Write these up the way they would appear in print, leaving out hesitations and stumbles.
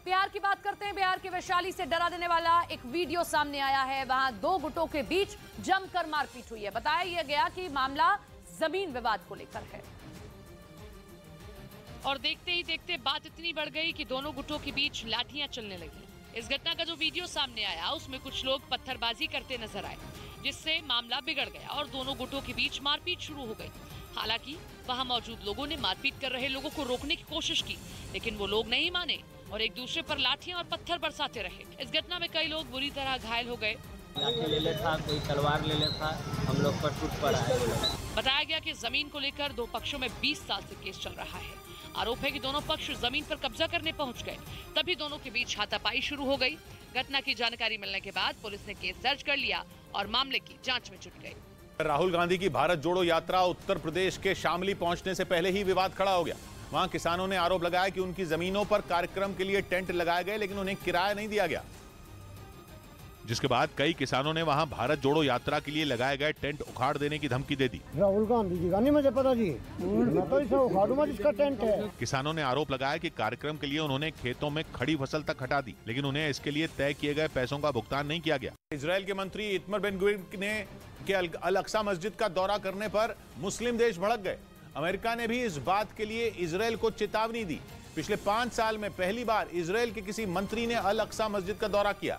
बिहार की बात करते हैं। बिहार के वैशाली से डरा देने वाला एक वीडियो सामने आया है। वहां दो गुटों के बीच जमकर मारपीट हुई है। बताया गया कि मामला जमीन विवाद को लेकर है और देखते ही देखते बात इतनी बढ़ गई कि दोनों गुटों के बीच लाठियां चलने लगी। इस घटना का जो वीडियो सामने आया उसमें कुछ लोग पत्थरबाजी करते नजर आए, जिससे मामला बिगड़ गया और दोनों गुटों के बीच मारपीट शुरू हो गई। हालांकि वहां मौजूद लोगों ने मारपीट कर रहे लोगों को रोकने की कोशिश की, लेकिन वो लोग नहीं माने और एक दूसरे पर लाठियां और पत्थर बरसाते रहे। इस घटना में कई लोग बुरी तरह घायल हो गए। लाठी ले लेता, कोई तलवार ले लेता, हम लोग पर टूट पड़ा है। बताया गया कि जमीन को लेकर दो पक्षों में 20 साल से केस चल रहा है। आरोप है कि दोनों पक्ष जमीन पर कब्जा करने पहुंच गए, तभी दोनों के बीच हाथापाई शुरू हो गई। घटना की जानकारी मिलने के बाद पुलिस ने केस दर्ज कर लिया और मामले की जांच में जुट गई। राहुल गांधी की भारत जोड़ो यात्रा उत्तर प्रदेश के शामली पहुंचने से पहले ही विवाद खड़ा हो गया। वहां किसानों ने आरोप लगाया कि उनकी जमीनों पर कार्यक्रम के लिए टेंट लगाए गए, लेकिन उन्हें किराया नहीं दिया गया, जिसके बाद कई किसानों ने वहां भारत जोड़ो यात्रा के लिए लगाए गए टेंट उखाड़ देने की धमकी दे दी। राहुल गांधी जी का नहीं मुझे पता जी, मैं तो इसे उखाड़ूंगा जिसका टेंट है। किसानों ने आरोप लगाया कि कार्यक्रम के लिए उन्होंने खेतों में खड़ी फसल तक हटा दी, लेकिन उन्हें इसके लिए तय किए गए पैसों का भुगतान नहीं किया गया। इजरायल के मंत्री इतमर बेन गुविर ने अल अक्सा मस्जिद का दौरा करने पर मुस्लिम देश भड़क गए। अमेरिका ने भी इस बात के लिए इजरायल को चेतावनी दी। पिछले 5 साल में पहली बार इजरायल के किसी मंत्री ने अल अक्सा मस्जिद का दौरा किया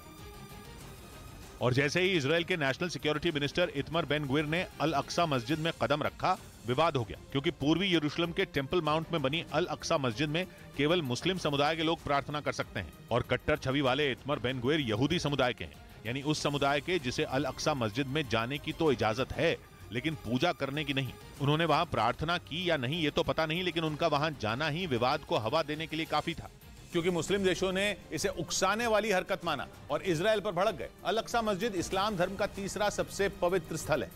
और जैसे ही इजरायल के नेशनल सिक्योरिटी मिनिस्टर इतमर बेन गुविर ने अल अक्सा मस्जिद में कदम रखा, विवाद हो गया, क्योंकि पूर्वी यरूशलेम के टेंपल माउंट में बनी अल अक्सा मस्जिद में केवल मुस्लिम समुदाय के लोग प्रार्थना कर सकते हैं और कट्टर छवि वाले इतमर बेन गुविर यहूदी समुदाय के हैं, यानी उस समुदाय के जिसे अल अक्सा मस्जिद में जाने की तो इजाजत है, लेकिन पूजा करने की नहीं। उन्होंने वहां प्रार्थना की या नहीं ये तो पता नहीं, लेकिन उनका वहां जाना ही विवाद को हवा देने के लिए काफी था, क्योंकि मुस्लिम देशों ने इसे उकसाने वाली हरकत माना और इजरायल पर भड़क गए। अल अक्सा मस्जिद इस्लाम धर्म का तीसरा सबसे पवित्र स्थल है,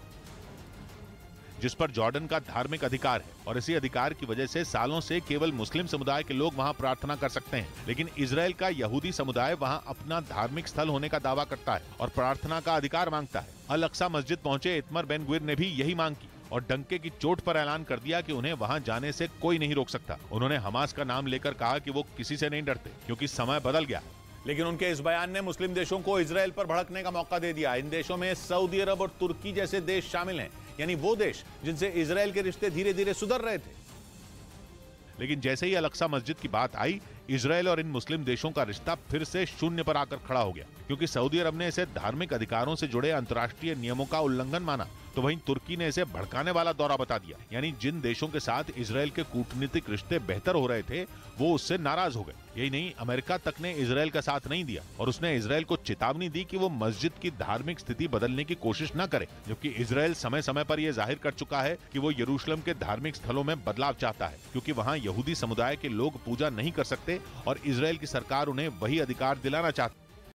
जिस पर जॉर्डन का धार्मिक अधिकार है और इसी अधिकार की वजह से सालों से केवल मुस्लिम समुदाय के लोग वहां प्रार्थना कर सकते हैं, लेकिन इजरायल का यहूदी समुदाय वहां अपना धार्मिक स्थल होने का दावा करता है और प्रार्थना का अधिकार मांगता है। अल अक्सा मस्जिद पहुंचे इतमर बेन गुविर ने भी यही मांग की और डंके की चोट पर ऐलान कर दिया कि उन्हें वहां जाने से कोई नहीं रोक सकता। उन्होंने हमास का नाम लेकर कहा कि वो किसी से नहीं डरते, क्योंकि समय बदल गया है। लेकिन उनके इस बयान ने मुस्लिम देशों को इजरायल पर भड़कने का मौका दे दिया। इन देशों में सऊदी अरब और तुर्की जैसे देश शामिल हैं, यानी वो देश जिनसे इजरायल के रिश्ते धीरे धीरे सुधर रहे थे। लेकिन जैसे ही अल अक्सा मस्जिद की बात आई, इजरायल और इन मुस्लिम देशों का रिश्ता फिर से शून्य पर आकर खड़ा हो गया, क्योंकि सऊदी अरब ने इसे धार्मिक अधिकारों से जुड़े अंतर्राष्ट्रीय नियमों का उल्लंघन माना, तो वहीं तुर्की ने इसे भड़काने वाला दौरा बता दिया। यानी जिन देशों के साथ इजरायल के कूटनीतिक रिश्ते बेहतर हो रहे थे, वो उससे नाराज हो गए। यही नहीं, अमेरिका तक ने इजरायल का साथ नहीं दिया और उसने इजरायल को चेतावनी दी कि वो मस्जिद की धार्मिक स्थिति बदलने की कोशिश न करे, जबकि इजरायल समय समय पर यह जाहिर कर चुका है कि वो यरूशलेम के धार्मिक स्थलों में बदलाव चाहता है, क्योंकि वहाँ यहूदी समुदाय के लोग पूजा नहीं कर सकते और इजरायल की सरकार उन्हें वही अधिकार दिलाना चाहती।